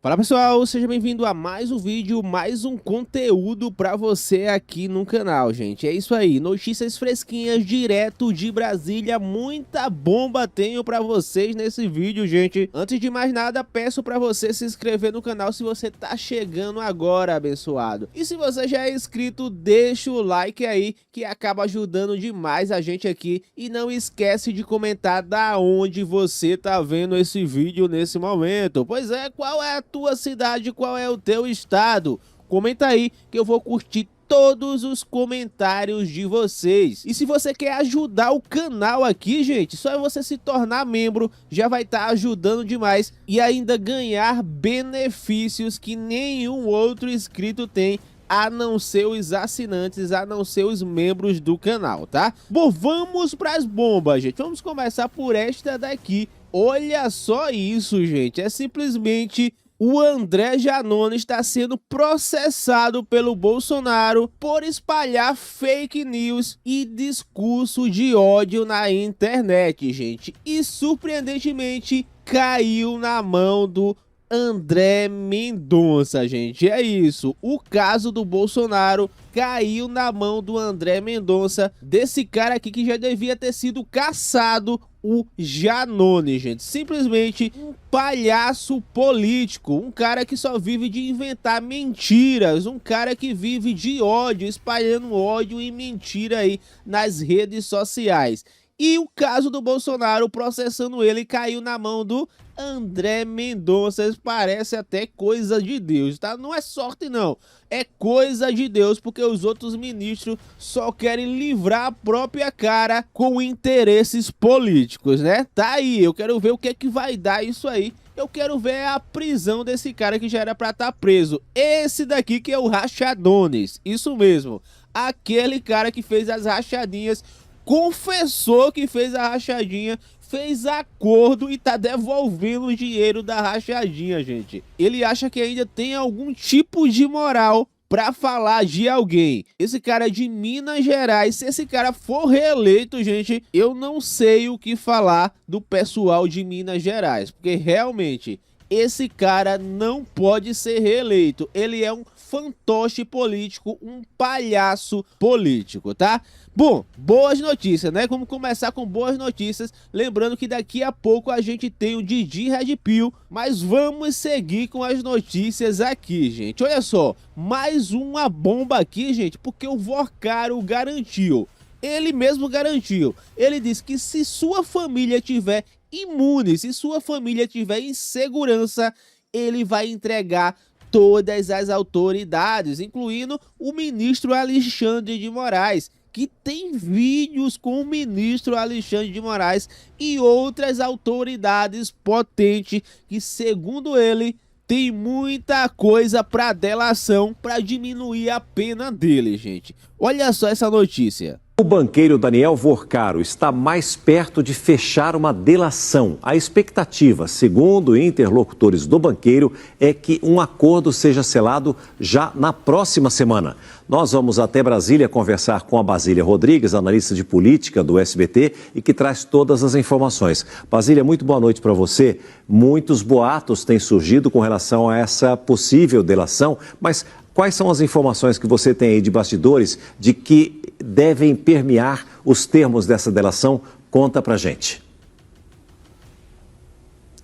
Fala pessoal, seja bem-vindo a mais um vídeo, mais um conteúdo pra você aqui no canal, gente. É isso aí, notícias fresquinhas direto de Brasília, muita bomba tenho pra vocês nesse vídeo, gente. Antes de mais nada, peço pra você se inscrever no canal se você tá chegando agora, abençoado. E se você já é inscrito, deixa o like aí, que acaba ajudando demais a gente aqui. E não esquece de comentar da onde você tá vendo esse vídeo nesse momento. Pois é, qual é a tua cidade, qual é o teu estado? Comenta aí que eu vou curtir todos os comentários de vocês. E se você quer ajudar o canal aqui, gente, só é você se tornar membro, já vai estar ajudando demais e ainda ganhar benefícios que nenhum outro inscrito tem, a não ser os assinantes, a não ser os membros do canal, tá? Bom, vamos para as bombas, gente. Vamos começar por esta daqui. Olha só isso, gente. É simplesmente o André Janones está sendo processado pelo Bolsonaro por espalhar fake news e discurso de ódio na internet, gente. E surpreendentemente caiu na mão do André Mendonça, gente. É isso, o caso do Bolsonaro caiu na mão do André Mendonça, desse cara aqui que já devia ter sido caçado, o Janones, gente. Simplesmente um palhaço político, um cara que só vive de inventar mentiras, um cara que vive de ódio, espalhando ódio e mentira aí nas redes sociais. E o caso do Bolsonaro processando ele caiu na mão do André Mendonça. Parece até coisa de Deus, tá? Não é sorte não, é coisa de Deus, porque os outros ministros só querem livrar a própria cara com interesses políticos, né? Tá aí, eu quero ver o que é que vai dar isso aí. Eu quero ver a prisão desse cara que já era pra estar preso. Esse daqui que é o Rachadones, isso mesmo, aquele cara que fez as rachadinhas, confessou que fez a rachadinha, fez acordo e tá devolvendo o dinheiro da rachadinha, gente. Ele acha que ainda tem algum tipo de moral pra falar de alguém. Esse cara é de Minas Gerais. Se esse cara for reeleito, gente, eu não sei o que falar do pessoal de Minas Gerais, porque realmente esse cara não pode ser reeleito. Ele é um fantoche político, um palhaço político, tá? Bom, boas notícias, né? Vamos começar com boas notícias. Lembrando que daqui a pouco a gente tem o Didi Red Pill, mas vamos seguir com as notícias aqui, gente. Olha só, mais uma bomba aqui, gente, porque o Vorcaro garantiu. Ele mesmo garantiu. Ele disse que se sua família tiver imune, se sua família tiver em segurança, ele vai entregar todas as autoridades, incluindo o ministro Alexandre de Moraes, que tem vídeos com o ministro Alexandre de Moraes e outras autoridades potentes que, segundo ele, tem muita coisa para delação, para diminuir a pena dele, gente. Olha só essa notícia. O banqueiro Daniel Vorcaro está mais perto de fechar uma delação. A expectativa, segundo interlocutores do banqueiro, é que um acordo seja selado já na próxima semana. Nós vamos até Brasília conversar com a Basília Rodrigues, analista de política do SBT, e que traz todas as informações. Basília, muito boa noite para você. Muitos boatos têm surgido com relação a essa possível delação, mas quais são as informações que você tem aí de bastidores de que devem permear os termos dessa delação? Conta pra gente.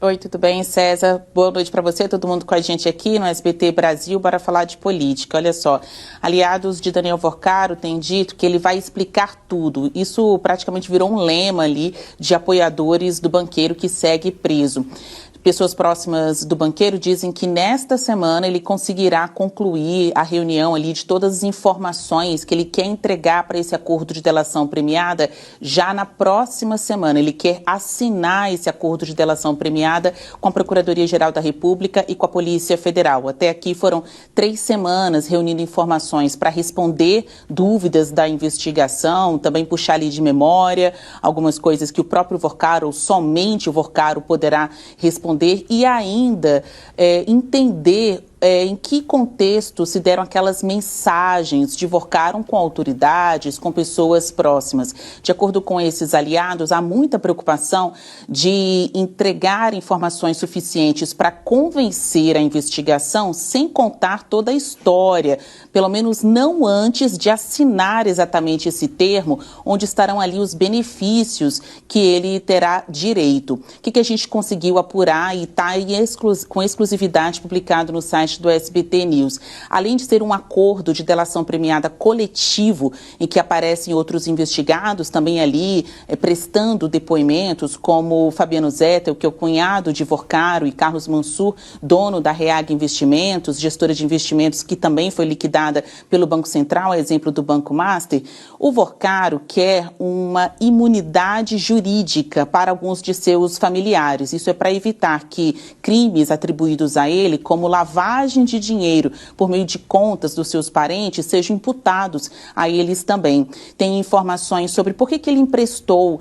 Oi, tudo bem, César? Boa noite para você, todo mundo com a gente aqui no SBT Brasil para falar de política. Olha só, aliados de Daniel Vorcaro têm dito que ele vai explicar tudo. Isso praticamente virou um lema ali de apoiadores do banqueiro que segue preso. Pessoas próximas do banqueiro dizem que nesta semana ele conseguirá concluir a reunião ali de todas as informações que ele quer entregar para esse acordo de delação premiada já na próxima semana. Ele quer assinar esse acordo de delação premiada com a Procuradoria-Geral da República e com a Polícia Federal. Até aqui foram 3 semanas reunindo informações para responder dúvidas da investigação, também puxar ali de memória algumas coisas que o próprio Vorcaro, ou somente o Vorcaro, poderá responder e ainda entender em que contexto se deram aquelas mensagens de Vorcaro com autoridades, com pessoas próximas. De acordo com esses aliados, há muita preocupação de entregar informações suficientes para convencer a investigação sem contar toda a história, pelo menos não antes de assinar exatamente esse termo, onde estarão ali os benefícios que ele terá direito. O que a gente conseguiu apurar e está com exclusividade publicado no site do SBT News. Além de ser um acordo de delação premiada coletivo, em que aparecem outros investigados também ali prestando depoimentos, como Fabiano Zettel, que é o cunhado de Vorcaro, e Carlos Mansur, dono da Reag Investimentos, gestora de investimentos que também foi liquidada pelo Banco Central, a exemplo do Banco Master. O Vorcaro quer uma imunidade jurídica para alguns de seus familiares. Isso é para evitar que crimes atribuídos a ele, como lavagem de dinheiro por meio de contas dos seus parentes, sejam imputados a eles também. Tem informações sobre por que ele emprestou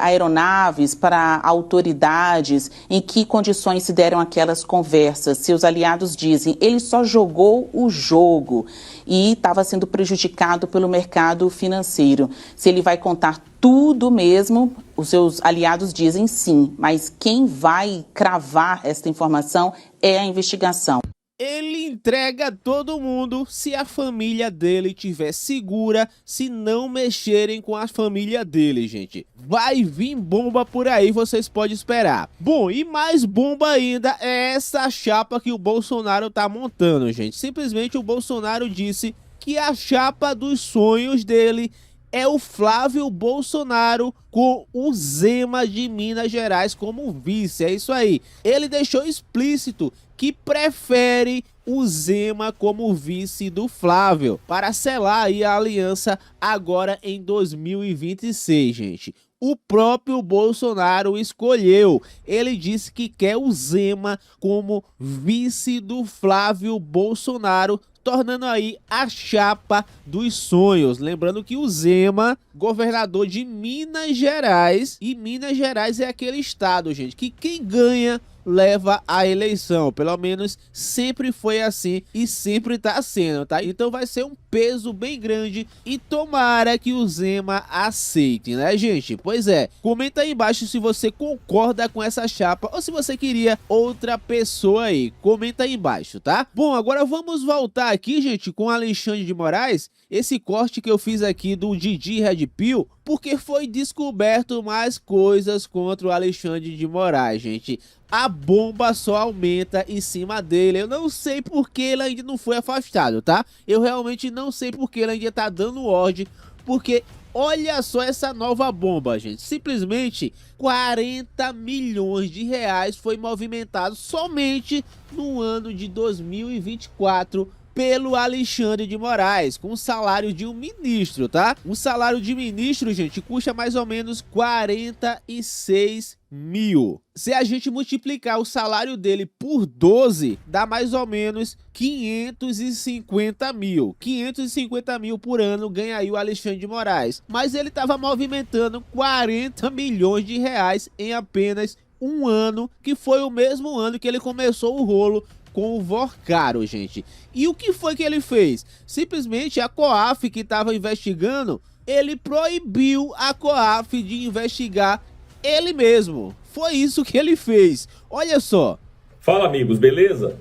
aeronaves para autoridades, em que condições se deram aquelas conversas. Seus aliados dizem, ele só jogou o jogo e estava sendo prejudicado pelo mercado financeiro. Se ele vai contar tudo mesmo, os seus aliados dizem sim, mas quem vai cravar esta informação é a investigação. Ele entrega todo mundo se a família dele estiver segura, se não mexerem com a família dele, gente. Vai vir bomba por aí, vocês podem esperar. Bom, e mais bomba ainda é essa chapa que o Bolsonaro tá montando, gente. Simplesmente o Bolsonaro disse que a chapa dos sonhos dele é o Flávio Bolsonaro com o Zema de Minas Gerais como vice. É isso aí. Ele deixou explícito que prefere o Zema como vice do Flávio para selar aí a aliança agora em 2026, gente. O próprio Bolsonaro escolheu. Ele disse que quer o Zema como vice do Flávio Bolsonaro, tornando aí a chapa dos sonhos. Lembrando que o Zema, governador de Minas Gerais, e Minas Gerais é aquele estado, gente, que quem ganha leva a eleição, pelo menos sempre foi assim e sempre tá sendo, tá? Então vai ser um peso bem grande e tomara que o Zema aceite, né, gente? Pois é, comenta aí embaixo se você concorda com essa chapa ou se você queria outra pessoa aí, comenta aí embaixo, tá? Bom, agora vamos voltar aqui, gente, com Alexandre de Moraes, esse corte que eu fiz aqui do Didi Red Pill, porque foi descoberto mais coisas contra o Alexandre de Moraes, gente. A bomba só aumenta em cima dele. Eu não sei porque ele ainda não foi afastado, tá? Eu realmente não sei porque ele ainda tá dando ordem, porque olha só essa nova bomba, gente. Simplesmente 40 milhões de reais foi movimentado somente no ano de 2024 pelo Alexandre de Moraes, com o salário de um ministro, tá? Um salário de ministro, gente, custa mais ou menos 46 mil. Se a gente multiplicar o salário dele por 12, dá mais ou menos 550 mil. 550 mil por ano ganha aí o Alexandre de Moraes. Mas ele estava movimentando 40 milhões de reais em apenas um ano, que foi o mesmo ano que ele começou o rolo com o Vorcaro, gente. E o que foi que ele fez? Simplesmente a COAF, que estava investigando, ele proibiu a COAF de investigar ele mesmo. Foi isso que ele fez. Olha só. Fala, amigos, beleza?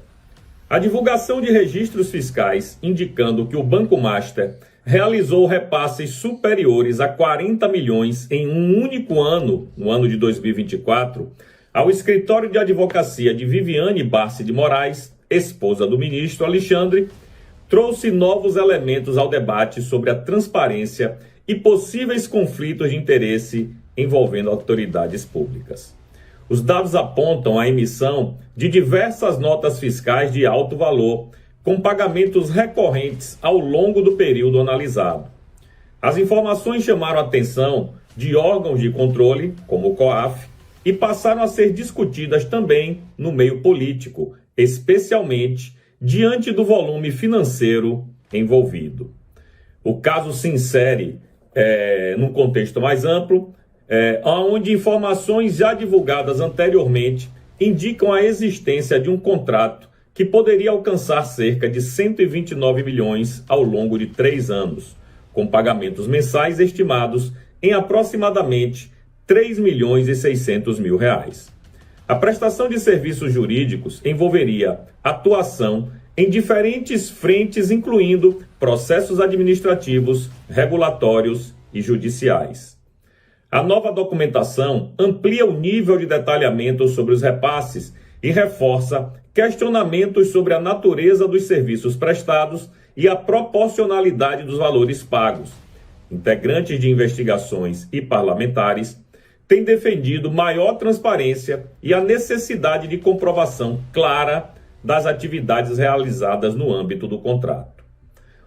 A divulgação de registros fiscais indicando que o Banco Master realizou repasses superiores a 40 milhões em um único ano, no ano de 2024, ao escritório de advocacia de Viviane Barsi de Moraes, esposa do ministro Alexandre, trouxe novos elementos ao debate sobre a transparência e possíveis conflitos de interesse envolvendo autoridades públicas. Os dados apontam a emissão de diversas notas fiscais de alto valor, com pagamentos recorrentes ao longo do período analisado. As informações chamaram a atenção de órgãos de controle, como o COAF, e passaram a ser discutidas também no meio político, especialmente diante do volume financeiro envolvido. O caso se insere num contexto mais amplo, onde informações já divulgadas anteriormente indicam a existência de um contrato que poderia alcançar cerca de 129 milhões ao longo de 3 anos, com pagamentos mensais estimados em aproximadamente 3 milhões e 600 mil reais. A prestação de serviços jurídicos envolveria atuação em diferentes frentes, incluindo processos administrativos, regulatórios e judiciais. A nova documentação amplia o nível de detalhamento sobre os repasses e reforça questionamentos sobre a natureza dos serviços prestados e a proporcionalidade dos valores pagos. Integrantes de investigações e parlamentares têm defendido maior transparência e a necessidade de comprovação clara das atividades realizadas no âmbito do contrato.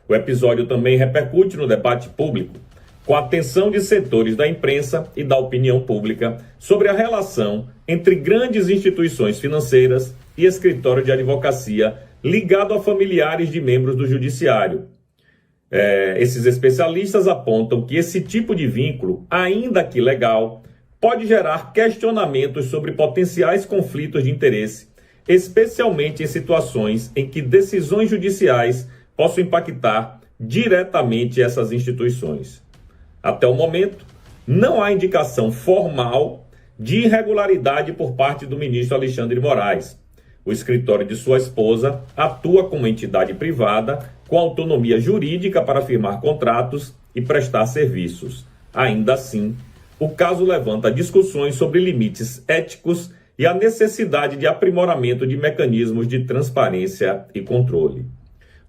O episódio também repercute no debate público, com a atenção de setores da imprensa e da opinião pública sobre a relação entre grandes instituições financeiras e escritório de advocacia ligado a familiares de membros do judiciário. Esses especialistas apontam que esse tipo de vínculo, ainda que legal, pode gerar questionamentos sobre potenciais conflitos de interesse, especialmente em situações em que decisões judiciais possam impactar diretamente essas instituições. Até o momento, não há indicação formal de irregularidade por parte do ministro Alexandre Moraes. O escritório de sua esposa atua como entidade privada com autonomia jurídica para firmar contratos e prestar serviços. Ainda assim, o caso levanta discussões sobre limites éticos e a necessidade de aprimoramento de mecanismos de transparência e controle.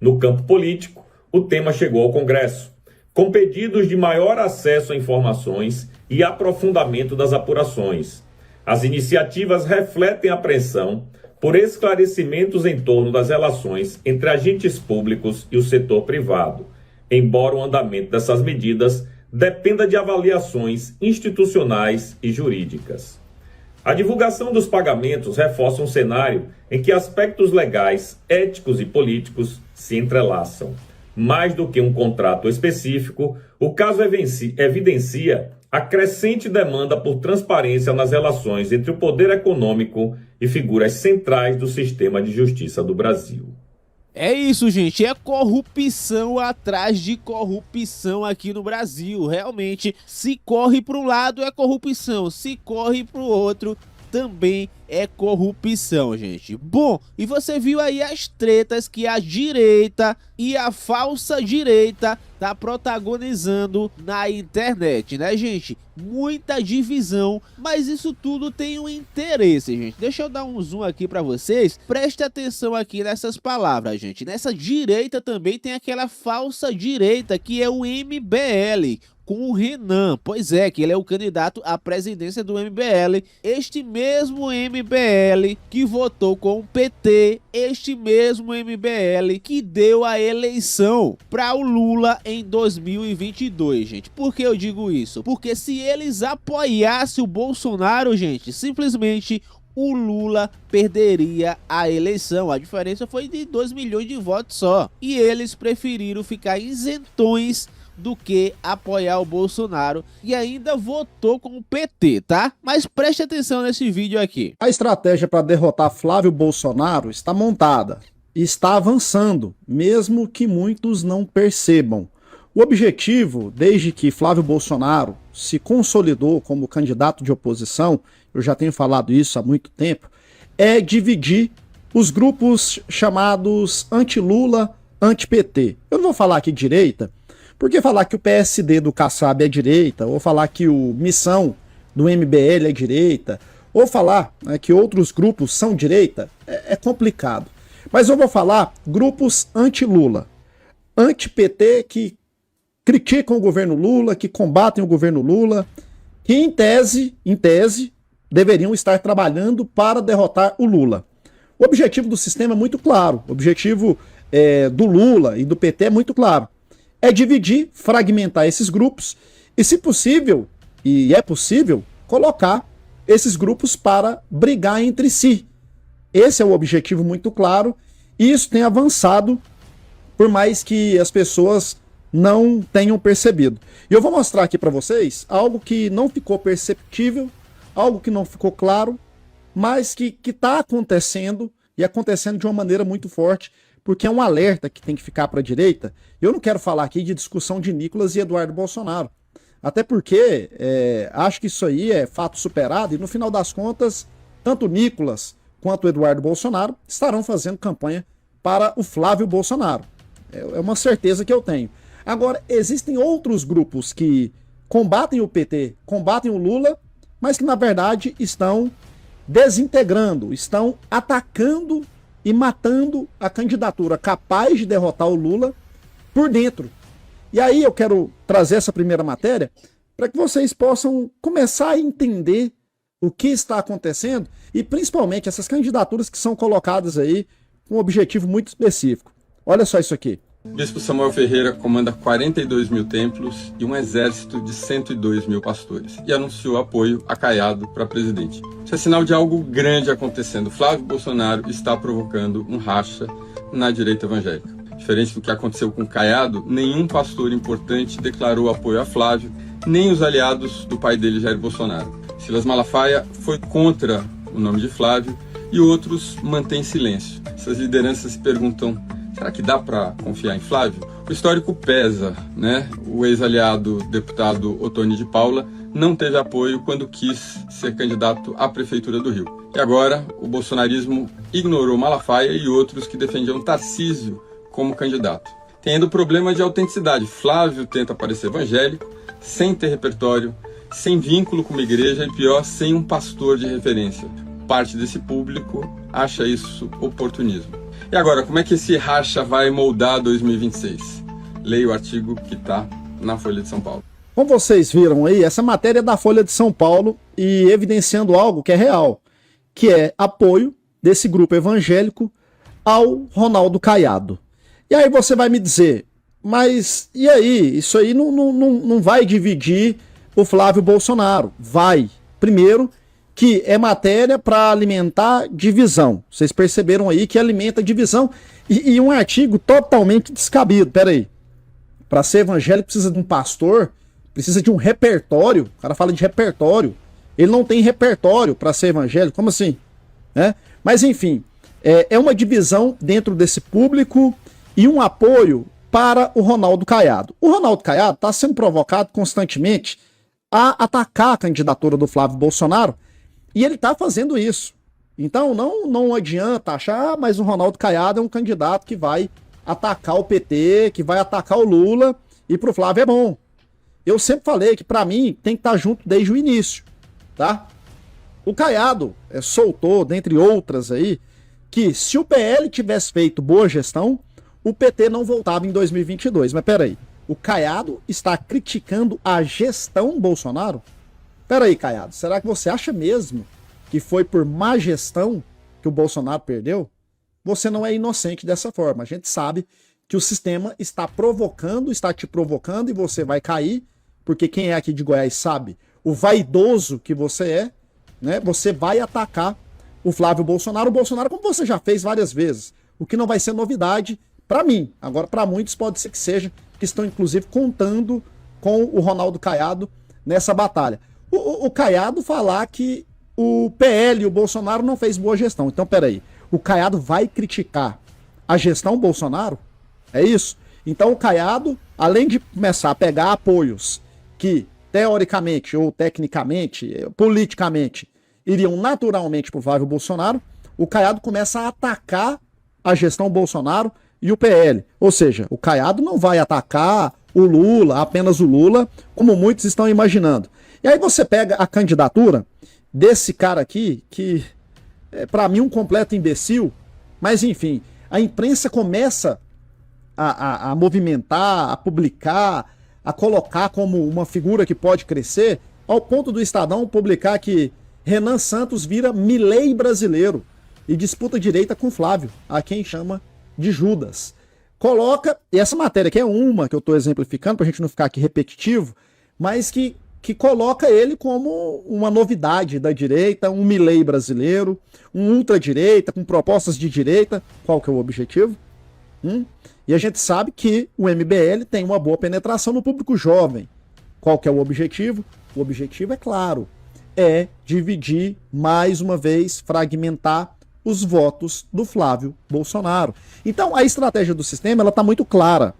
No campo político, o tema chegou ao Congresso, com pedidos de maior acesso a informações e aprofundamento das apurações. As iniciativas refletem a pressão por esclarecimentos em torno das relações entre agentes públicos e o setor privado, embora o andamento dessas medidas dependa de avaliações institucionais e jurídicas. A divulgação dos pagamentos reforça um cenário em que aspectos legais, éticos e políticos se entrelaçam. Mais do que um contrato específico, o caso evidencia a crescente demanda por transparência nas relações entre o poder econômico e figuras centrais do sistema de justiça do Brasil. É isso, gente, é corrupção atrás de corrupção aqui no Brasil. Realmente, se corre para um lado é corrupção, se corre para o outro também é corrupção, gente. Bom, e você viu aí as tretas que a direita e a falsa direita tá protagonizando na internet, né, gente? Muita divisão, mas isso tudo tem um interesse, gente. Deixa eu dar um zoom aqui pra vocês. Preste atenção aqui nessas palavras, gente. Nessa direita também tem aquela falsa direita que é o MBL, com o Renan, pois é, que ele é o candidato à presidência do MBL, este mesmo MBL que votou com o PT, este mesmo MBL que deu a eleição para o Lula em 2022, gente. Por que eu digo isso? Porque se eles apoiassem o Bolsonaro, gente, simplesmente o Lula perderia a eleição. A diferença foi de 2 milhões de votos só. E eles preferiram ficar isentões do que apoiar o Bolsonaro e ainda votou com o PT, tá? Mas preste atenção nesse vídeo aqui. A estratégia para derrotar Flávio Bolsonaro está montada e está avançando, mesmo que muitos não percebam. O objetivo, desde que Flávio Bolsonaro se consolidou como candidato de oposição, eu já tenho falado isso há muito tempo, é dividir os grupos chamados anti-Lula, anti-PT. Eu não vou falar aqui direita, porque falar que o PSD do Kassab é direita, ou falar que o Missão do MBL é direita, ou falar que outros grupos são direita, é complicado. Mas eu vou falar grupos anti-Lula, anti-PT que criticam o governo Lula, que combatem o governo Lula, que em tese, deveriam estar trabalhando para derrotar o Lula. O objetivo do sistema é muito claro, o objetivo do Lula e do PT é muito claro. É dividir, fragmentar esses grupos e, se possível, e é possível, colocar esses grupos para brigar entre si. Esse é o objetivo muito claro e isso tem avançado, por mais que as pessoas não tenham percebido. E eu vou mostrar aqui para vocês algo que não ficou perceptível, algo que não ficou claro, mas que está acontecendo e acontecendo de uma maneira muito forte, porque é um alerta que tem que ficar para a direita. Eu não quero falar aqui de discussão de Nicolas e Eduardo Bolsonaro, até porque acho que isso aí é fato superado e no final das contas, tanto Nicolas quanto o Eduardo Bolsonaro estarão fazendo campanha para o Flávio Bolsonaro. É uma certeza que eu tenho. Agora, existem outros grupos que combatem o PT, combatem o Lula, mas que na verdade estão desintegrando, estão atacando e matando a candidatura capaz de derrotar o Lula por dentro. E aí eu quero trazer essa primeira matéria para que vocês possam começar a entender o que está acontecendo e principalmente essas candidaturas que são colocadas aí com um objetivo muito específico. Olha só isso aqui. Bispo Samuel Ferreira comanda 42 mil templos e um exército de 102 mil pastores e anunciou apoio a Caiado para presidente. Isso é sinal de algo grande acontecendo. Flávio Bolsonaro está provocando um racha na direita evangélica. Diferente do que aconteceu com Caiado, nenhum pastor importante declarou apoio a Flávio, nem os aliados do pai dele, Jair Bolsonaro. Silas Malafaia foi contra o nome de Flávio e outros mantêm silêncio. Essas lideranças se perguntam: será que dá para confiar em Flávio? O histórico pesa, né? O ex-aliado deputado Ottoni de Paula não teve apoio quando quis ser candidato à Prefeitura do Rio. E agora o bolsonarismo ignorou Malafaia e outros que defendiam Tarcísio como candidato. Tem ainda o problema de autenticidade. Flávio tenta parecer evangélico, sem ter repertório, sem vínculo com uma igreja e, pior, sem um pastor de referência. Parte desse público acha isso oportunismo. E agora, como é que esse racha vai moldar 2026? Leia o artigo que está na Folha de São Paulo. Como vocês viram aí, essa matéria é da Folha de São Paulo e evidenciando algo que é real, que é apoio desse grupo evangélico ao Ronaldo Caiado. E aí você vai me dizer, mas e aí? Isso aí não vai dividir o Flávio Bolsonaro. Vai. Primeiro, que é matéria para alimentar divisão. Vocês perceberam aí que alimenta divisão. E um artigo totalmente descabido. Peraí. Para ser evangélico precisa de um pastor, precisa de um repertório. O cara fala de repertório. Ele não tem repertório para ser evangélico. Como assim? Mas enfim, é uma divisão dentro desse público e um apoio para o Ronaldo Caiado. O Ronaldo Caiado está sendo provocado constantemente a atacar a candidatura do Flávio Bolsonaro e ele está fazendo isso. Então não adianta achar, mas o Ronaldo Caiado é um candidato que vai atacar o PT, que vai atacar o Lula e pro Flávio é bom. Eu sempre falei que para mim tem que estar junto desde o início, tá? O Caiado soltou, dentre outras aí, que se o PL tivesse feito boa gestão, o PT não voltava em 2022. Mas peraí, o Caiado está criticando a gestão Bolsonaro? Peraí, Caiado, será que você acha mesmo que foi por má gestão que o Bolsonaro perdeu? Você não é inocente dessa forma. A gente sabe que o sistema está te provocando e você vai cair, porque quem é aqui de Goiás sabe o vaidoso que você é, né? Você vai atacar o Flávio Bolsonaro, como você já fez várias vezes, o que não vai ser novidade para mim. Agora, para muitos pode ser que seja, que estão inclusive contando com o Ronaldo Caiado nessa batalha. O Caiado falar que o PL e o Bolsonaro não fez boa gestão. Então, peraí, o Caiado vai criticar a gestão Bolsonaro? É isso? Então o Caiado, além de começar a pegar apoios que teoricamente ou tecnicamente, politicamente, iriam naturalmente para o Flávio Bolsonaro, o Caiado começa a atacar a gestão Bolsonaro e o PL. Ou seja, o Caiado não vai atacar o Lula, apenas o Lula, como muitos estão imaginando. E aí você pega a candidatura desse cara aqui, que é para mim um completo imbecil, mas enfim, a imprensa começa a movimentar, a publicar, a colocar como uma figura que pode crescer, ao ponto do Estadão publicar que Renan Santos vira Milei brasileiro e disputa direita com Flávio, a quem chama de Judas. Coloca, e essa matéria aqui é uma que eu estou exemplificando, para a gente não ficar aqui repetitivo, mas que coloca ele como uma novidade da direita, um Milei brasileiro, um ultradireita, com propostas de direita. Qual que é o objetivo? E a gente sabe que o MBL tem uma boa penetração no público jovem. Qual que é o objetivo? O objetivo, é claro, é dividir mais uma vez, fragmentar os votos do Flávio Bolsonaro. Então a estratégia do sistema ela está muito clara.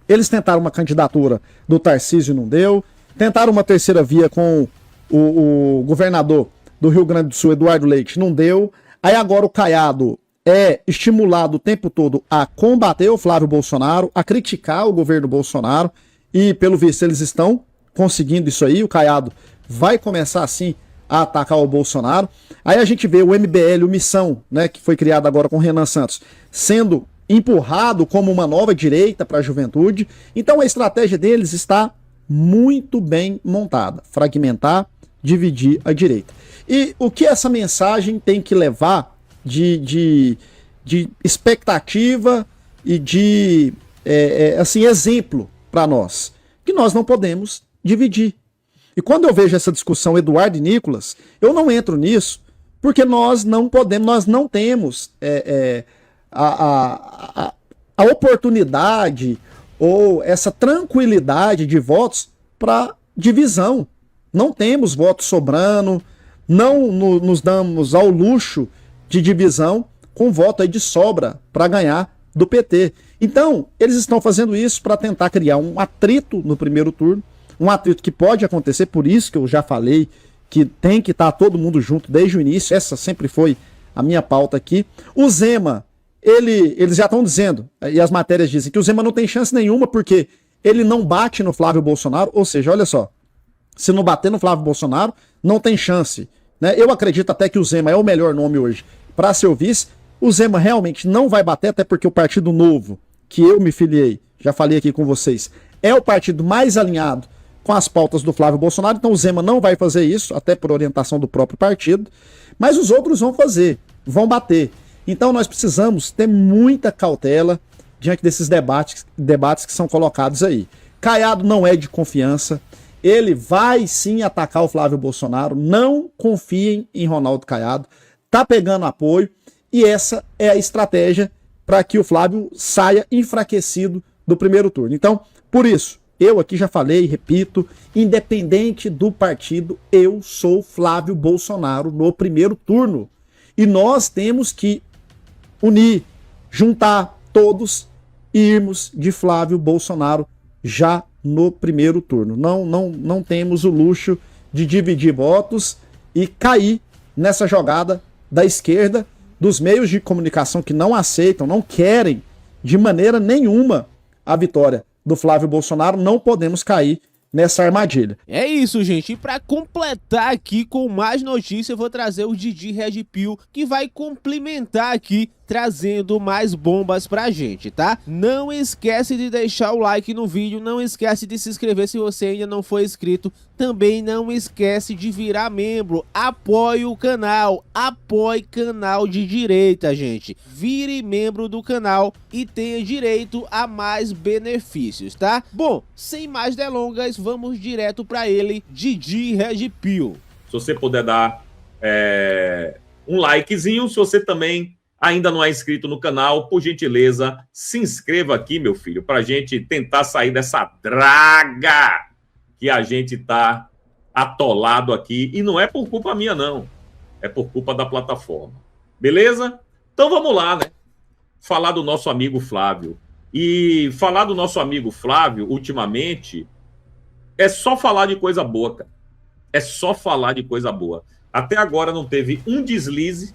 Eles tentaram uma candidatura do Tarcísio e não deu, tentaram uma terceira via com o governador do Rio Grande do Sul, Eduardo Leite, não deu. Aí agora o Caiado é estimulado o tempo todo a combater o Flávio Bolsonaro, a criticar o governo Bolsonaro, e pelo visto eles estão conseguindo isso aí. O Caiado vai começar assim a atacar o Bolsonaro. Aí a gente vê o MBL, o Missão, né, que foi criado agora com o Renan Santos, sendo empurrado como uma nova direita para a juventude. Então a estratégia deles está muito bem montada: fragmentar, dividir a direita. E o que essa mensagem tem que levar de expectativa e de assim, exemplo para nós? Que nós não podemos dividir. E quando eu vejo essa discussão Eduardo e Nicolas, eu não entro nisso, porque nós não podemos, nós não temos a oportunidade ou essa tranquilidade de votos para divisão. Não temos votos sobrando, não nos damos ao luxo de divisão com voto aí de sobra para ganhar do PT. Então, eles estão fazendo isso para tentar criar um atrito no primeiro turno, um atrito que pode acontecer, por isso que eu já falei que tem que estar todo mundo junto desde o início. Essa sempre foi a minha pauta aqui. O Zema, eles já estão dizendo, e as matérias dizem que o Zema não tem chance nenhuma porque ele não bate no Flávio Bolsonaro. Ou seja, olha só, se não bater no Flávio Bolsonaro, não tem chance, né? Eu acredito até que o Zema é o melhor nome hoje para ser o vice. O Zema realmente não vai bater, até porque o Partido Novo, que eu me filiei, já falei aqui com vocês, é o partido mais alinhado com as pautas do Flávio Bolsonaro. Então o Zema não vai fazer isso, até por orientação do próprio partido, mas os outros vão fazer, vão bater. Então nós precisamos ter muita cautela diante desses debates que são colocados aí. Caiado não é de confiança, ele vai sim atacar o Flávio Bolsonaro. Não confiem em Ronaldo Caiado, tá pegando apoio, e essa é a estratégia para que o Flávio saia enfraquecido do primeiro turno. Então, por isso, eu aqui já falei, repito, independente do partido, eu sou Flávio Bolsonaro no primeiro turno. E nós temos que unir, juntar todos e irmos de Flávio Bolsonaro já no primeiro turno. Não temos o luxo de dividir votos e cair nessa jogada da esquerda, dos meios de comunicação que não aceitam, não querem de maneira nenhuma a vitória do Flávio Bolsonaro. Não podemos cair nessa armadilha. É isso, gente. E para completar aqui com mais notícias, eu vou trazer o Didi Red Pill, que vai complementar aqui, trazendo mais bombas pra gente, tá? Não esquece de deixar o like no vídeo, não esquece de se inscrever se você ainda não for inscrito, também não esquece de virar membro, apoie o canal, apoie canal de direita, gente. Vire membro do canal e tenha direito a mais benefícios, tá? Bom, sem mais delongas, vamos direto pra ele, Didi Red Pill. Se você puder dar um likezinho, se você também ainda não é inscrito no canal, por gentileza, se inscreva aqui, meu filho, para a gente tentar sair dessa draga que a gente tá atolado aqui. E não é por culpa minha, não. É por culpa da plataforma. Beleza? Então vamos lá, né? Falar do nosso amigo Flávio. E falar do nosso amigo Flávio, ultimamente, é só falar de coisa boa, cara. É só falar de coisa boa. Até agora não teve um deslize,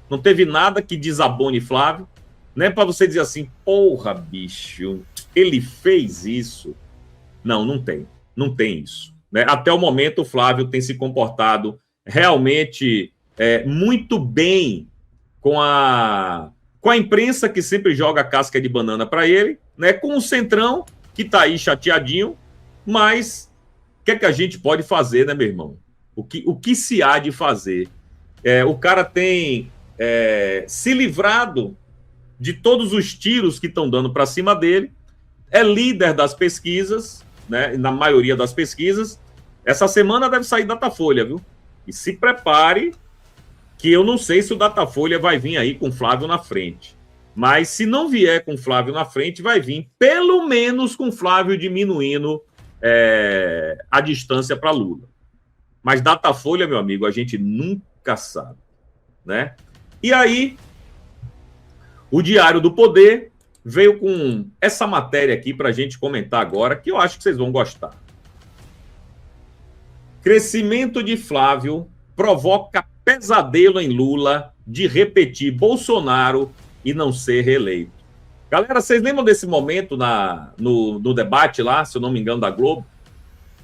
não teve nada que desabone Flávio, né? Para você dizer assim, porra, bicho, ele fez isso. Não tem. Não tem isso, né? Até o momento, o Flávio tem se comportado realmente muito bem com a imprensa, que sempre joga casca de banana para ele, né? Com o Centrão, que tá aí chateadinho, mas o que é que a gente pode fazer, né, meu irmão? O que se há de fazer? O cara tem se livrado de todos os tiros que estão dando para cima dele, é líder das pesquisas, né, na maioria das pesquisas. Essa semana deve sair Datafolha, viu? E se prepare, que eu não sei se o Datafolha vai vir aí com Flávio na frente. Mas se não vier com Flávio na frente, vai vir pelo menos com Flávio diminuindo a distância para Lula. Mas Datafolha, meu amigo, a gente nunca sabe, né? E aí, o Diário do Poder veio com essa matéria aqui para a gente comentar agora, que eu acho que vocês vão gostar. Crescimento de Flávio provoca pesadelo em Lula de repetir Bolsonaro e não ser reeleito. Galera, vocês lembram desse momento no debate lá, se eu não me engano, da Globo,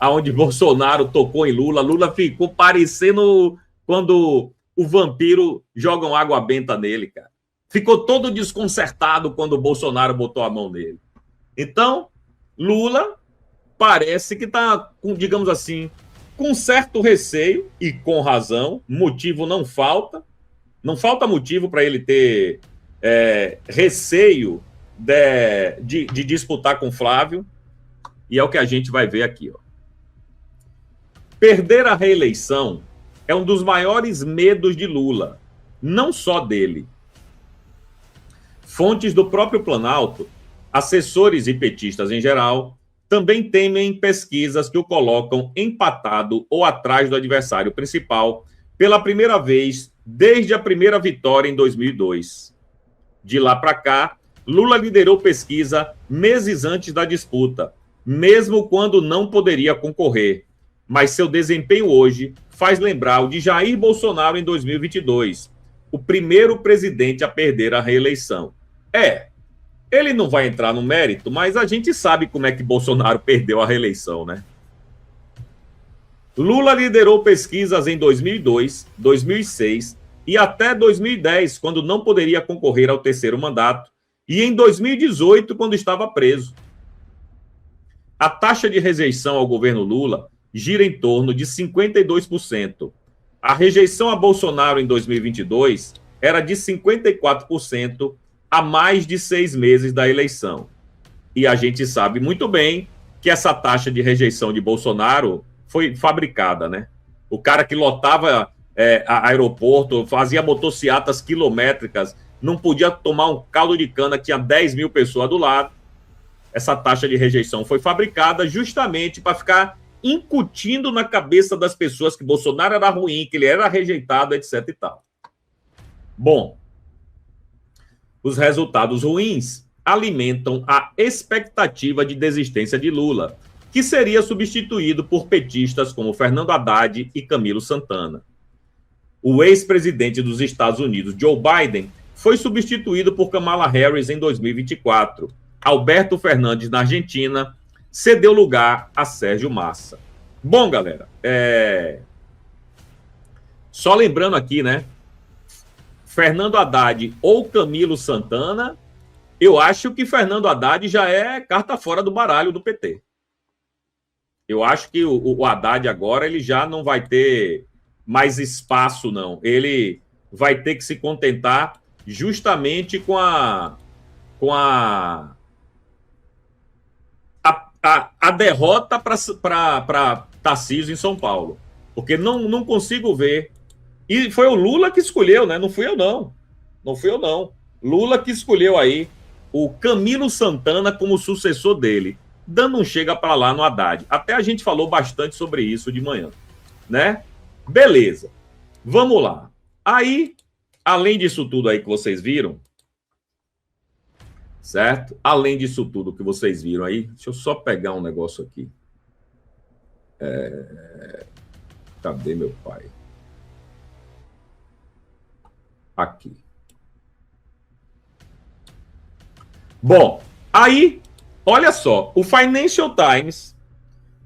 onde Bolsonaro tocou em Lula? Lula ficou parecendo quando o vampiro jogam água benta nele, cara. Ficou todo desconcertado quando o Bolsonaro botou a mão nele. Então, Lula parece que está, digamos assim, com certo receio, e com razão. Motivo não falta motivo para ele ter receio de disputar com Flávio, e é o que a gente vai ver aqui, ó. Perder a reeleição é um dos maiores medos de Lula, não só dele. Fontes do próprio Planalto, assessores e petistas em geral, também temem pesquisas que o colocam empatado ou atrás do adversário principal pela primeira vez desde a primeira vitória em 2002. De lá para cá, Lula liderou pesquisa meses antes da disputa, mesmo quando não poderia concorrer. Mas seu desempenho hoje faz lembrar o de Jair Bolsonaro em 2022, o primeiro presidente a perder a reeleição. Ele não vai entrar no mérito, mas a gente sabe como é que Bolsonaro perdeu a reeleição, né? Lula liderou pesquisas em 2002, 2006 e até 2010, quando não poderia concorrer ao terceiro mandato, e em 2018, quando estava preso. A taxa de rejeição ao governo Lula gira em torno de 52%. A rejeição a Bolsonaro em 2022 era de 54%, a mais de 6 meses da eleição. E a gente sabe muito bem que essa taxa de rejeição de Bolsonaro foi fabricada, né? O cara que lotava aeroporto, fazia motociatas quilométricas, não podia tomar um caldo de cana, tinha 10 mil pessoas do lado. Essa taxa de rejeição foi fabricada justamente para ficar incutindo na cabeça das pessoas que Bolsonaro era ruim, que ele era rejeitado, etc e tal. Bom, os resultados ruins alimentam a expectativa de desistência de Lula, que seria substituído por petistas como Fernando Haddad e Camilo Santana. O ex-presidente dos Estados Unidos, Joe Biden, foi substituído por Kamala Harris em 2024. Alberto Fernandes, na Argentina, cedeu lugar a Sérgio Massa. Bom, galera, só lembrando aqui, né? Fernando Haddad ou Camilo Santana, eu acho que Fernando Haddad já é carta fora do baralho do PT. Eu acho que o Haddad agora ele já não vai ter mais espaço, não. Ele vai ter que se contentar justamente com a derrota para Tarcísio em São Paulo. Porque não consigo ver. E foi o Lula que escolheu, né? Não fui eu, não. Não fui eu, não. Lula que escolheu aí o Camilo Santana como sucessor dele, dando um chega para lá no Haddad. Até a gente falou bastante sobre isso de manhã, né? Beleza. Vamos lá. Aí, além disso tudo aí que vocês viram, certo? Além disso tudo que vocês viram aí, deixa eu só pegar um negócio aqui. Cadê meu pai? Aqui. Bom, aí, olha só, o Financial Times,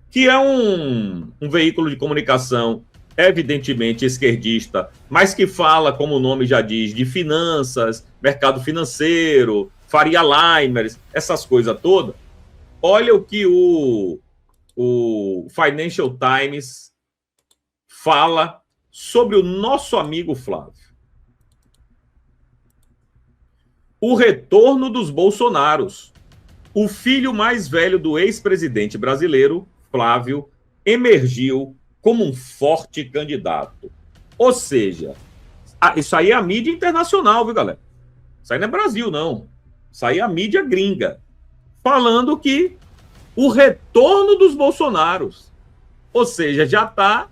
que é um veículo de comunicação evidentemente esquerdista, mas que fala, como o nome já diz, de finanças, mercado financeiro, Faria Limers, essas coisas todas. Olha o que o Financial Times fala sobre o nosso amigo Flávio. O retorno dos Bolsonaros. O filho mais velho do ex-presidente brasileiro, Flávio, emergiu como um forte candidato. Ou seja, isso aí é a mídia internacional, viu, galera? Isso aí não é Brasil, não. Isso aí é a mídia gringa. Falando que o retorno dos Bolsonaros. Ou seja, já está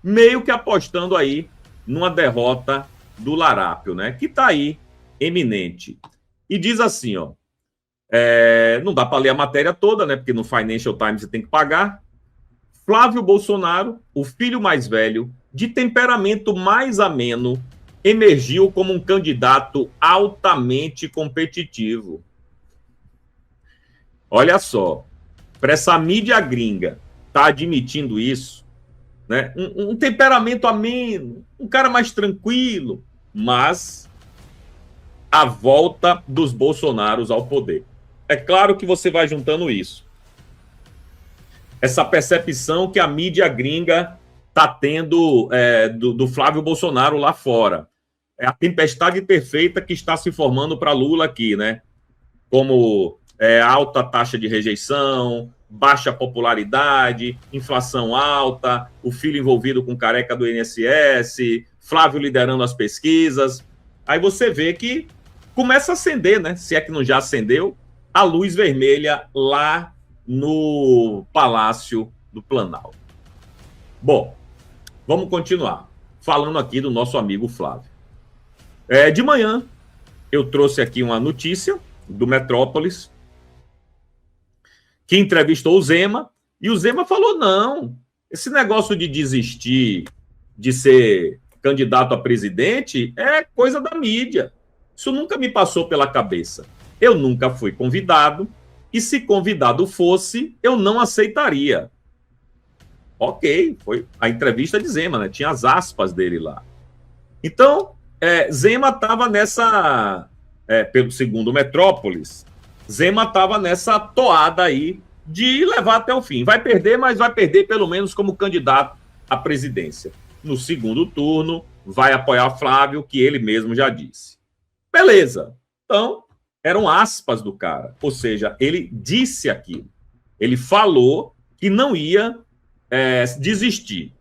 meio que apostando aí numa derrota do Larápio, né? Que está aí, eminente. E diz assim, ó, não dá para ler a matéria toda, né? Porque no Financial Times você tem que pagar. Flávio Bolsonaro, o filho mais velho, de temperamento mais ameno, emergiu como um candidato altamente competitivo. Olha só, para essa mídia gringa tá admitindo isso, né? Um temperamento ameno, um cara mais tranquilo, mas a volta dos Bolsonaros ao poder. É claro que você vai juntando isso. Essa percepção que a mídia gringa está tendo do Flávio Bolsonaro lá fora. É a tempestade perfeita que está se formando para Lula aqui, né? Como alta taxa de rejeição, baixa popularidade, inflação alta, o filho envolvido com careca do INSS, Flávio liderando as pesquisas. Aí você vê que começa a acender, né? Se é que não já acendeu, a luz vermelha lá no Palácio do Planalto. Bom, vamos continuar falando aqui do nosso amigo Flávio. De manhã, eu trouxe aqui uma notícia do Metrópolis, que entrevistou o Zema, e o Zema falou, não, esse negócio de desistir de ser candidato a presidente é coisa da mídia. Isso nunca me passou pela cabeça. Eu nunca fui convidado, e se convidado fosse, eu não aceitaria. Ok, foi a entrevista de Zema, né? Tinha as aspas dele lá. Então, Zema estava nessa, pelo segundo Metrópolis, Zema estava nessa toada aí de levar até o fim. Vai perder, mas vai perder pelo menos como candidato à presidência. No segundo turno, vai apoiar Flávio, que ele mesmo já disse. Beleza. Então, eram aspas do cara. Ou seja, ele disse aquilo. Ele falou que não ia desistir.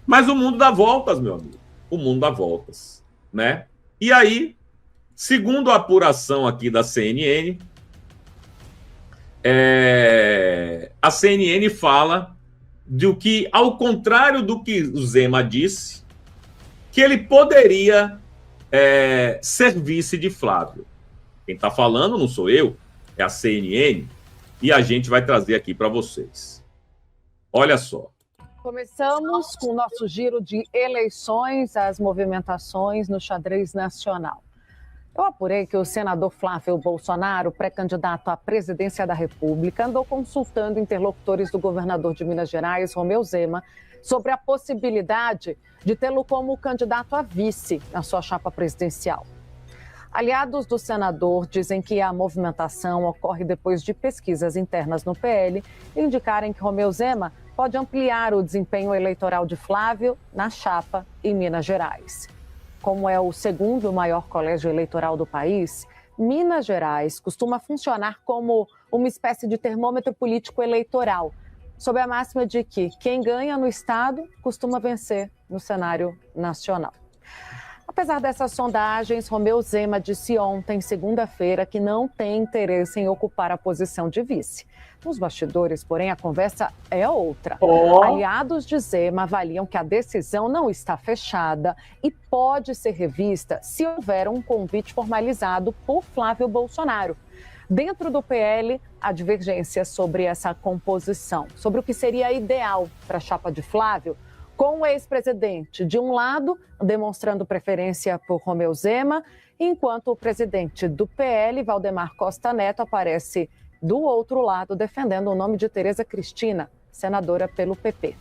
Mas o mundo dá voltas, meu amigo. O mundo dá voltas, né? E aí, segundo a apuração aqui da CNN, a CNN fala do que, ao contrário do que o Zema disse, que ele poderia ser vice de Flávio. Quem está falando não sou eu, é a CNN, e a gente vai trazer aqui para vocês. Olha só. Começamos com o nosso giro de eleições, as movimentações no xadrez nacional. Eu apurei que o senador Flávio Bolsonaro, pré-candidato à presidência da República, andou consultando interlocutores do governador de Minas Gerais, Romeu Zema, sobre a possibilidade de tê-lo como candidato a vice na sua chapa presidencial. Aliados do senador dizem que a movimentação ocorre depois de pesquisas internas no PL indicarem que Romeu Zema pode ampliar o desempenho eleitoral de Flávio na chapa em Minas Gerais. Como é o segundo maior colégio eleitoral do país, Minas Gerais costuma funcionar como uma espécie de termômetro político eleitoral, sob a máxima de que quem ganha no estado costuma vencer no cenário nacional. Apesar dessas sondagens, Romeu Zema disse ontem, segunda-feira, que não tem interesse em ocupar a posição de vice. Nos bastidores, porém, a conversa é outra. Aliados de Zema avaliam que a decisão não está fechada e pode ser revista se houver um convite formalizado por Flávio Bolsonaro. Dentro do PL, há divergência sobre essa composição, sobre o que seria ideal para a chapa de Flávio, com o ex-presidente, de um lado, demonstrando preferência por Romeu Zema, enquanto o presidente do PL, Valdemar Costa Neto, aparece do outro lado, defendendo o nome de Tereza Cristina, senadora pelo PP.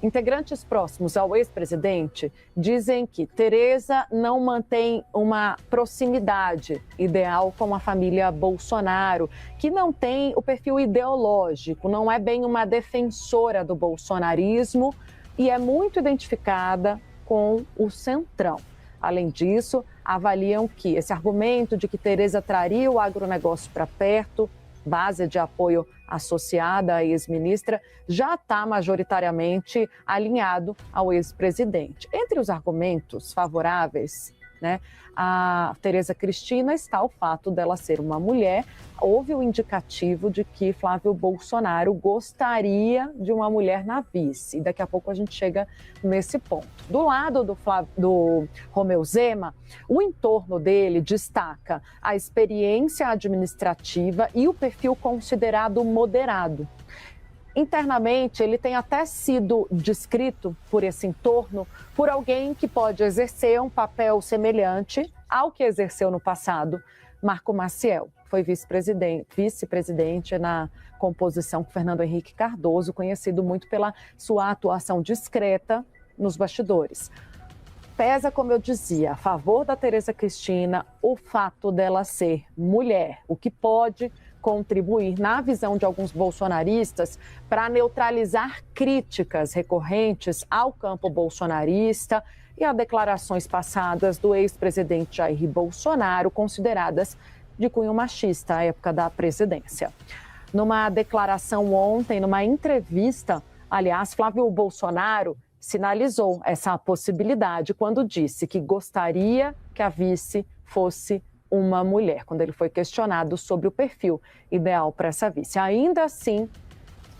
Integrantes próximos ao ex-presidente dizem que Tereza não mantém uma proximidade ideal com a família Bolsonaro, que não tem o perfil ideológico, não é bem uma defensora do bolsonarismo, e é muito identificada com o Centrão. Além disso, avaliam que esse argumento de que Tereza traria o agronegócio para perto, base de apoio associada à ex-ministra, já está majoritariamente alinhado ao ex-presidente. Entre os argumentos favoráveis né? A Tereza Cristina está o fato dela ser uma mulher. Houve o indicativo de que Flávio Bolsonaro gostaria de uma mulher na vice. E daqui a pouco a gente chega nesse ponto. Do lado do Romeu Zema, o entorno dele destaca a experiência administrativa e o perfil considerado moderado. Internamente, ele tem até sido descrito por esse entorno por alguém que pode exercer um papel semelhante ao que exerceu no passado Marco Maciel. Foi vice-presidente na composição com Fernando Henrique Cardoso, conhecido muito pela sua atuação discreta nos bastidores. Pesa, como eu dizia, a favor da Tereza Cristina o fato dela ser mulher, o que pode contribuir, na visão de alguns bolsonaristas, para neutralizar críticas recorrentes ao campo bolsonarista e a declarações passadas do ex-presidente Jair Bolsonaro, consideradas de cunho machista à época da presidência. Numa declaração ontem, numa entrevista, aliás, Flávio Bolsonaro sinalizou essa possibilidade quando disse que gostaria que a vice fosse uma mulher, quando ele foi questionado sobre o perfil ideal para essa vice. Ainda assim,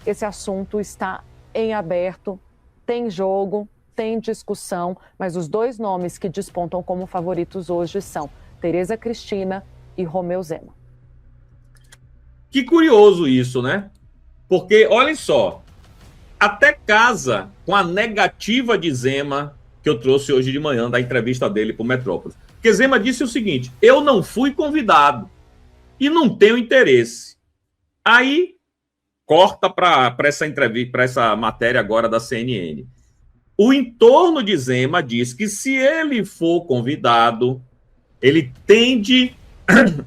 esse assunto está em aberto, tem jogo, tem discussão, mas os dois nomes que despontam como favoritos hoje são Tereza Cristina e Romeu Zema. Que curioso isso, né? Porque, olhem só, até casa com a negativa de Zema, que eu trouxe hoje de manhã, da entrevista dele para o Metrópolis. Porque Zema disse o seguinte: eu não fui convidado e não tenho interesse. Aí, corta para essa entrevista, para essa matéria agora da CNN. O entorno de Zema diz que se ele for convidado, ele tende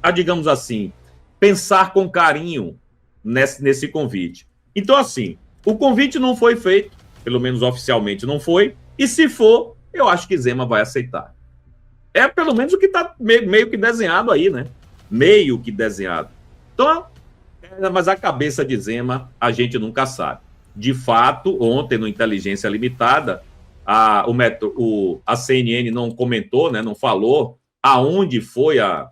a, digamos assim, pensar com carinho nesse convite. Então, assim, o convite não foi feito, pelo menos oficialmente não foi, e se for, eu acho que Zema vai aceitar. É pelo menos o que está meio que desenhado aí, né? Meio que desenhado. Então, mas a cabeça de Zema a gente nunca sabe. De fato, ontem no Inteligência Limitada, a CNN não comentou, né, não falou aonde foi a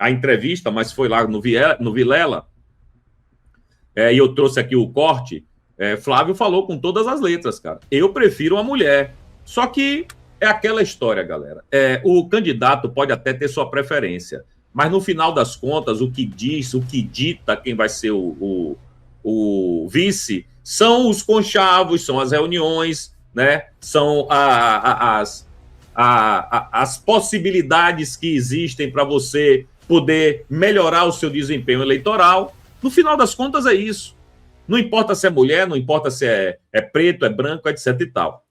entrevista, mas foi lá no Vilela, e eu trouxe aqui o corte. Flávio falou com todas as letras, cara. Eu prefiro uma mulher. Só que é aquela história, galera. O candidato pode até ter sua preferência, mas no final das contas, o que diz, o que dita quem vai ser o vice são os conchavos, são as reuniões, né? São as possibilidades que existem para você poder melhorar o seu desempenho eleitoral. No final das contas, é isso. Não importa se é mulher, não importa se é preto, é branco, etc e tal.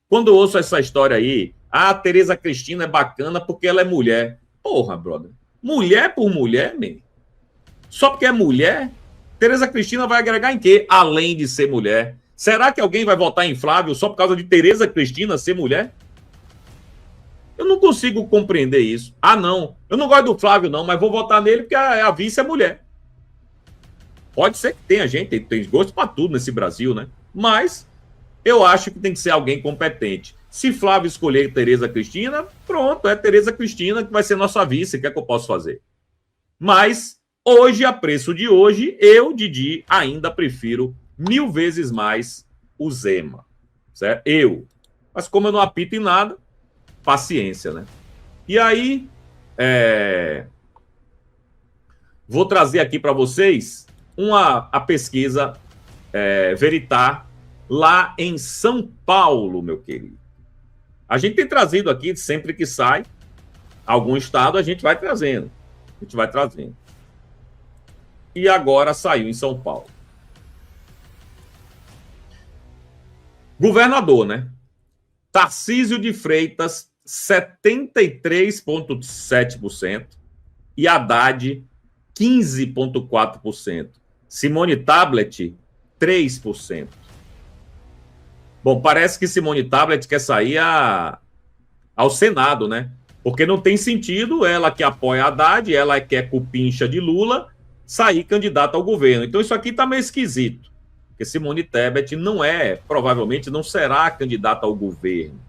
Quando eu ouço essa história aí, a Tereza Cristina é bacana porque ela é mulher. Porra, brother. Mulher por mulher, man. Só porque é mulher, Tereza Cristina vai agregar em quê? Além de ser mulher. Será que alguém vai votar em Flávio só por causa de Tereza Cristina ser mulher? Eu não consigo compreender isso. Ah, não. Eu não gosto do Flávio, não, mas vou votar nele porque a vice é mulher. Pode ser que tenha gente, tem gosto para tudo nesse Brasil, né? Mas eu acho que tem que ser alguém competente. Se Flávio escolher Tereza Cristina, pronto, é Tereza Cristina que vai ser nossa vice, o que é que eu posso fazer? Mas, hoje, a preço de hoje, eu, Didi, ainda prefiro 1000 vezes mais o Zema. Certo? Mas como eu não apito em nada, paciência, né? E aí, vou trazer aqui para vocês a pesquisa Veritar, lá em São Paulo, meu querido. A gente tem trazido aqui, sempre que sai algum estado, a gente vai trazendo. E agora saiu em São Paulo. Governador, né? Tarcísio de Freitas, 73,7%. E Haddad, 15,4%. Simone Tablet, 3%. Bom, parece que Simone Tablet quer sair ao Senado, né? Porque não tem sentido ela que apoia Haddad, ela que é cupincha de Lula, sair candidata ao governo. Então isso aqui tá meio esquisito. Porque Simone Tebet provavelmente não será candidata ao governo.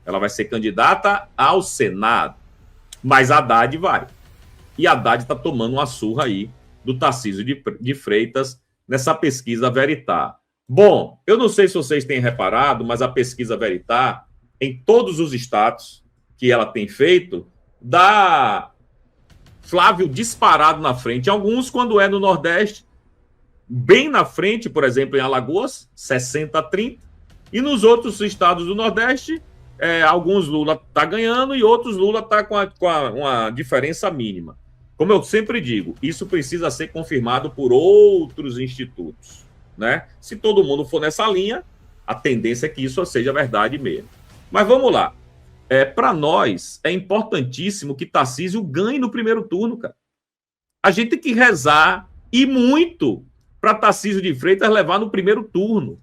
Ela vai ser candidata ao Senado. Mas a Haddad vai. E a Haddad está tomando uma surra aí do Tarcísio de Freitas nessa pesquisa Veritas. Bom, eu não sei se vocês têm reparado, mas a pesquisa Veritas, em todos os estados que ela tem feito, dá Flávio disparado na frente. Alguns, quando é no Nordeste, bem na frente, por exemplo, em Alagoas, 60-30. E nos outros estados do Nordeste, alguns Lula está ganhando e outros Lula está com uma diferença mínima. Como eu sempre digo, isso precisa ser confirmado por outros institutos, né? Se todo mundo for nessa linha, a tendência é que isso seja verdade mesmo. Mas vamos lá. Para nós, é importantíssimo que Tarcísio ganhe no primeiro turno, cara. A gente tem que rezar, e muito, para Tarcísio de Freitas levar no primeiro turno.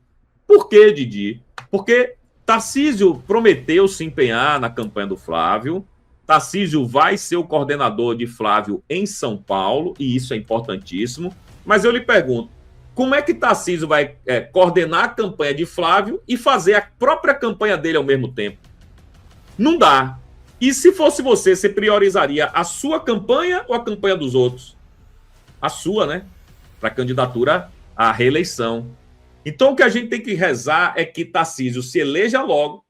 Por quê, Didi? Porque Tarcísio prometeu se empenhar na campanha do Flávio. Tarcísio vai ser o coordenador de Flávio em São Paulo, e isso é importantíssimo. Mas eu lhe pergunto, como é que Tarcísio vai coordenar a campanha de Flávio e fazer a própria campanha dele ao mesmo tempo? Não dá. E se fosse você priorizaria a sua campanha ou a campanha dos outros? A sua, né? Para candidatura à reeleição. Então, o que a gente tem que rezar é que Tarcísio se eleja logo,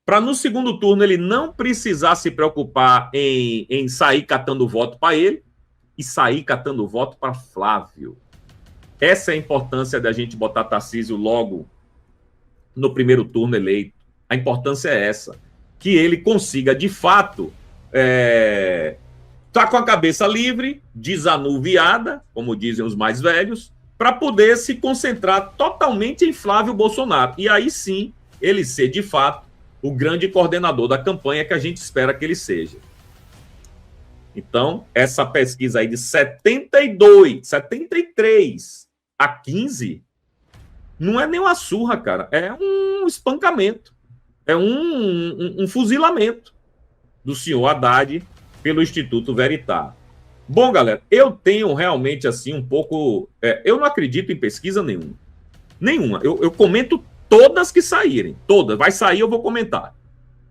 para no segundo turno ele não precisar se preocupar em sair catando voto para ele e sair catando voto para Flávio. Essa é a importância da gente botar Tarcísio logo no primeiro turno eleito. A importância é essa. Que ele consiga, de fato, tá com a cabeça livre, desanuviada, como dizem os mais velhos, para poder se concentrar totalmente em Flávio Bolsonaro. E aí sim, ele ser, de fato, o grande coordenador da campanha que a gente espera que ele seja. Então, essa pesquisa aí de 73-15, não é nem uma surra, cara. É um espancamento. É um fuzilamento do senhor Haddad pelo Instituto Veritas. Bom, galera, eu tenho realmente, assim, um pouco... eu não acredito em pesquisa nenhuma. Nenhuma. Eu comento todas que saírem. Todas. Vai sair, eu vou comentar.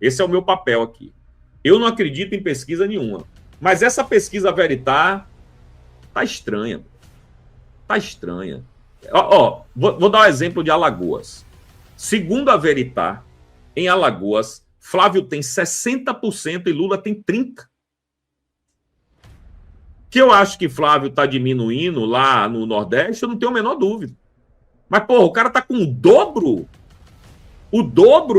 Esse é o meu papel aqui. Eu não acredito em pesquisa nenhuma. Mas essa pesquisa Veritas tá estranha. Tá estranha. Vou dar um exemplo de Alagoas. Segundo a Veritas, em Alagoas, Flávio tem 60% e Lula tem 30%. Que eu acho que Flávio está diminuindo lá no Nordeste, eu não tenho a menor dúvida. Mas, porra, o cara está com o dobro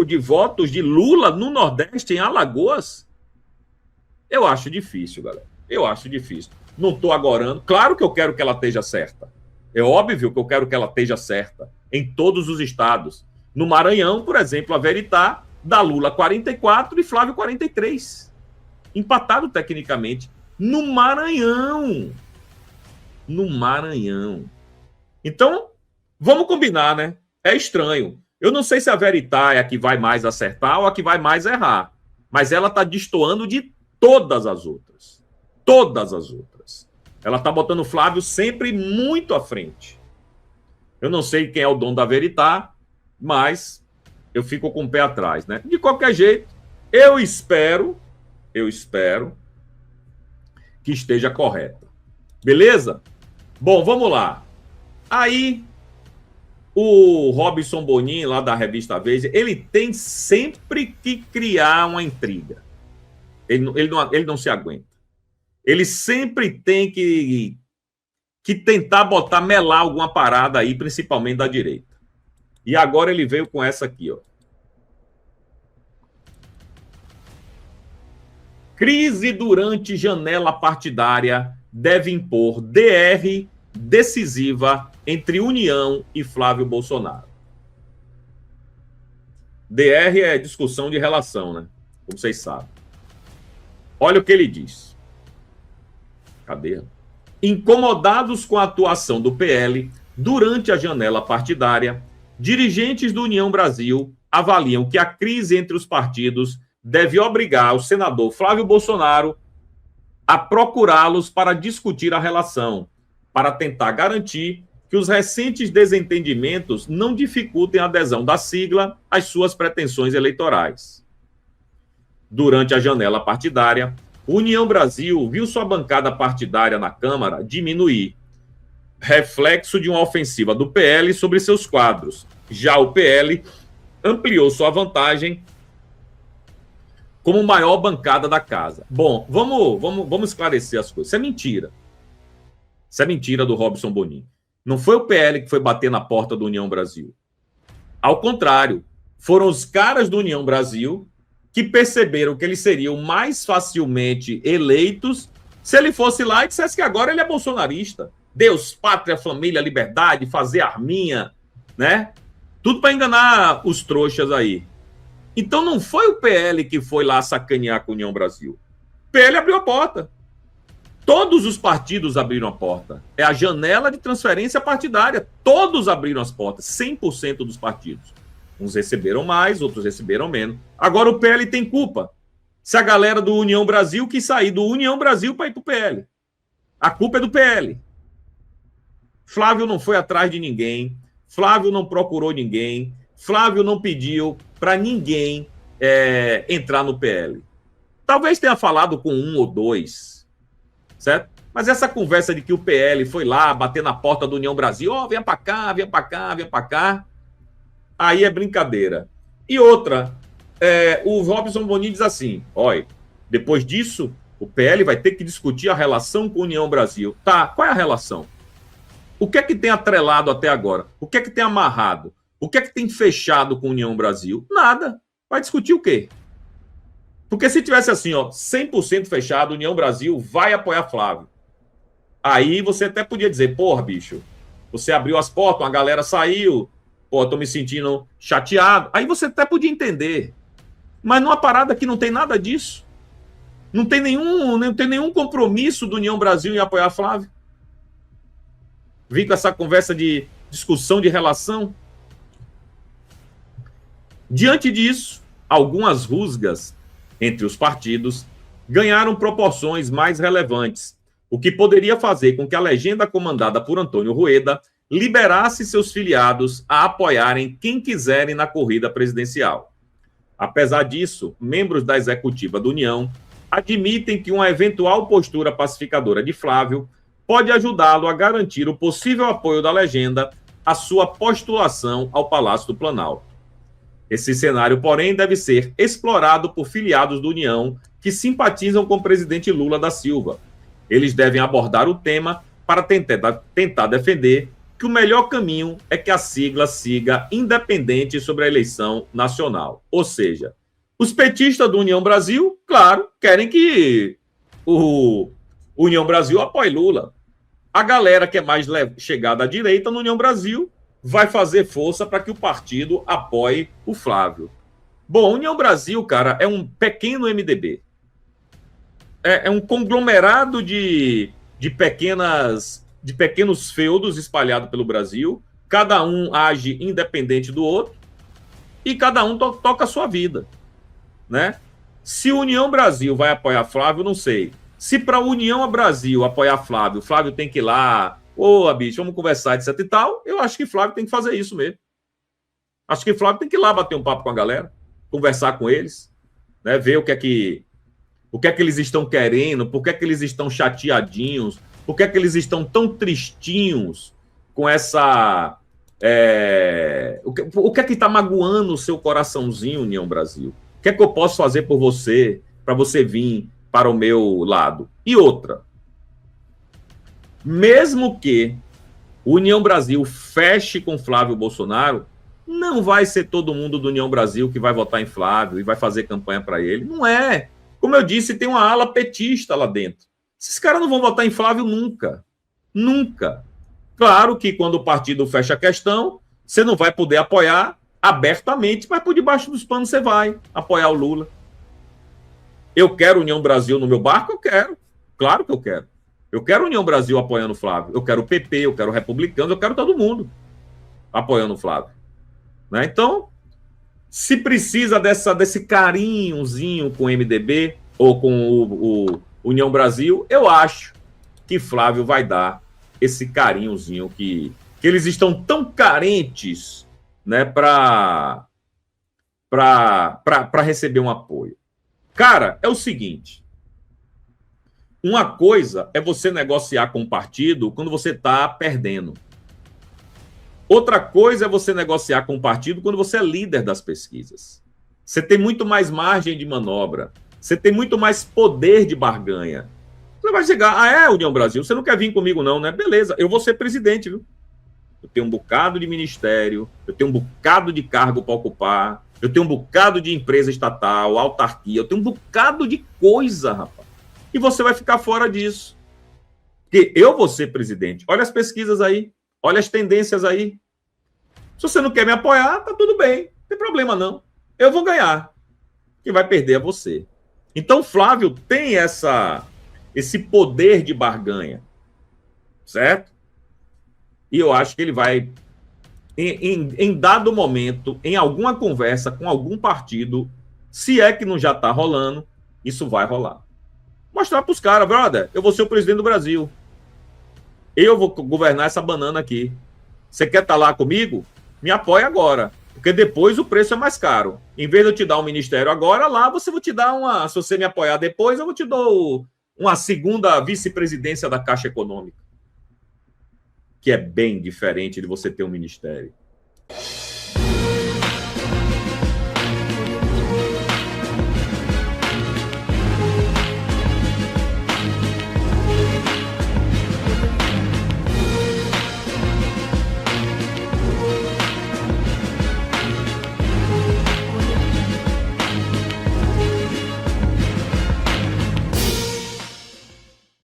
de votos de Lula no Nordeste, em Alagoas. Eu acho difícil, galera. Eu acho difícil. Não estou agorando. Claro que eu quero que ela esteja certa. É óbvio que eu quero que ela esteja certa em todos os estados. No Maranhão, por exemplo, a Veritas dá Lula 44 e Flávio 43. Empatado tecnicamente. No Maranhão. No Maranhão. Então, vamos combinar, né? É estranho. Eu não sei se a Veritas é a que vai mais acertar ou a que vai mais errar. Mas ela está destoando de todas as outras. Todas as outras. Ela está botando o Flávio sempre muito à frente. Eu não sei quem é o dono da Veritas, mas eu fico com o pé atrás, né? De qualquer jeito, eu espero que esteja correta. Beleza? Bom, vamos lá. Aí, o Robson Bonin, lá da revista Veja, ele tem sempre que criar uma intriga. Ele não se aguenta. Ele sempre tem que tentar melar alguma parada aí, principalmente da direita. E agora ele veio com essa aqui, ó. Crise durante janela partidária deve impor DR decisiva entre União e Flávio Bolsonaro. DR é discussão de relação, né? Como vocês sabem. Olha o que ele diz. Cadê? Incomodados com a atuação do PL durante a janela partidária, dirigentes do União Brasil avaliam que a crise entre os partidos deve obrigar o senador Flávio Bolsonaro a procurá-los para discutir a relação, para tentar garantir que os recentes desentendimentos não dificultem a adesão da sigla às suas pretensões eleitorais. durante a janela partidária, União Brasil viu sua bancada partidária na Câmara diminuir, reflexo de uma ofensiva do PL sobre seus quadros. Já o PL ampliou sua vantagem como maior bancada da casa. Bom, vamos esclarecer as coisas. Isso é mentira. Isso é mentira do Robson Bonin. Não foi o PL que foi bater na porta do União Brasil. Ao contrário, foram os caras do União Brasil que perceberam que eles seriam mais facilmente eleitos se ele fosse lá e dissesse que agora ele é bolsonarista. Deus, pátria, família, liberdade, fazer arminha, né? Tudo para enganar os trouxas aí. Então não foi o PL que foi lá sacanear com a União Brasil. O PL abriu a porta. Todos os partidos abriram a porta. É a janela de transferência partidária. Todos abriram as portas. 100% dos partidos. Uns receberam mais, outros receberam menos. Agora o PL tem culpa. Se a galera do União Brasil quis sair do União Brasil para ir para o PL. A culpa é do PL. Flávio não foi atrás de ninguém. Flávio não procurou ninguém. Flávio não pediu para ninguém entrar no PL. Talvez tenha falado com um ou dois, certo? Mas essa conversa de que o PL foi lá bater na porta do União Brasil, venha para cá, venha para cá, venha para cá, aí é brincadeira. E outra, o Robson Bonin diz assim, olha, depois disso, o PL vai ter que discutir a relação com a União Brasil. Tá, qual é a relação? O que é que tem atrelado até agora? O que é que tem amarrado? O que é que tem fechado com a União Brasil? Nada. Vai discutir o quê? Porque se tivesse assim, 100% fechado, União Brasil vai apoiar Flávio. Aí você até podia dizer, porra, bicho, você abriu as portas, uma galera saiu, pô, tô me sentindo chateado. Aí você até podia entender. Mas numa parada que não tem nada disso. Não tem nenhum compromisso do União Brasil em apoiar Flávio. Vim com essa conversa de discussão de relação. Diante disso, algumas rusgas entre os partidos ganharam proporções mais relevantes, o que poderia fazer com que a legenda comandada por Antônio Rueda liberasse seus filiados a apoiarem quem quiserem na corrida presidencial. Apesar disso, membros da executiva da União admitem que uma eventual postura pacificadora de Flávio pode ajudá-lo a garantir o possível apoio da legenda à sua postulação ao Palácio do Planalto. Esse cenário, porém, deve ser explorado por filiados da União que simpatizam com o presidente Lula da Silva. Eles devem abordar o tema para tentar defender que o melhor caminho é que a sigla siga independente sobre a eleição nacional. Ou seja, os petistas do União Brasil, claro, querem que o União Brasil apoie Lula. A galera que é mais chegada à direita no União Brasil vai fazer força para que o partido apoie o Flávio. Bom, União Brasil, cara, é um pequeno MDB. É um conglomerado de pequenos feudos espalhados pelo Brasil. Cada um age independente do outro e cada um toca a sua vida, né? Se União Brasil vai apoiar Flávio, não sei. Se para a União Brasil apoiar Flávio, Flávio tem que ir lá, bicho, vamos conversar, etc e tal, eu acho que Flávio tem que fazer isso mesmo. Acho que Flávio tem que ir lá bater um papo com a galera, conversar com eles, né, ver o que é que eles estão querendo, por que é que eles estão chateadinhos, por que é que eles estão tão tristinhos com essa... O que é que está magoando o seu coraçãozinho, União Brasil? O que é que eu posso fazer por você, para você vir para o meu lado? E outra, mesmo que o União Brasil feche com Flávio Bolsonaro, não vai ser todo mundo do União Brasil que vai votar em Flávio e vai fazer campanha para ele. Não é. Como eu disse, tem uma ala petista lá dentro. Esses caras não vão votar em Flávio nunca. Nunca. Claro que quando o partido fecha a questão, você não vai poder apoiar abertamente, mas por debaixo dos panos você vai apoiar o Lula. Eu quero União Brasil no meu barco? Eu quero. Claro que eu quero. Eu quero União Brasil apoiando o Flávio. Eu quero o PP, eu quero Republicanos, eu quero todo mundo apoiando o Flávio. Né? Então, se precisa desse carinhozinho com o MDB ou com o União Brasil, eu acho que Flávio vai dar esse carinhozinho que eles estão tão carentes, né, para receber um apoio. Cara, é o seguinte. Uma coisa é você negociar com um partido quando você está perdendo. Outra coisa é você negociar com um partido quando você é líder das pesquisas. Você tem muito mais margem de manobra. Você tem muito mais poder de barganha. Você vai chegar, União Brasil, você não quer vir comigo não, né? Beleza, eu vou ser presidente, viu? Eu tenho um bocado de ministério, eu tenho um bocado de cargo para ocupar, eu tenho um bocado de empresa estatal, autarquia, eu tenho um bocado de coisa, rapaz. E você vai ficar fora disso. Porque eu vou ser presidente. Olha as pesquisas aí, olha as tendências aí. Se você não quer me apoiar, tá tudo bem, não tem problema não. Eu vou ganhar. Quem vai perder é você. Então, Flávio tem esse poder de barganha, certo? E eu acho que ele vai, em dado momento, em alguma conversa com algum partido, se é que não já está rolando, isso vai rolar. Mostrar para os caras, brother, eu vou ser o presidente do Brasil. Eu vou governar essa banana aqui. Você quer estar lá comigo? Me apoia agora. Porque depois o preço é mais caro. Em vez de eu te dar um ministério agora, lá você vai te dar uma... Se você me apoiar depois, eu vou te dar uma segunda vice-presidência da Caixa Econômica. Que é bem diferente de você ter um ministério.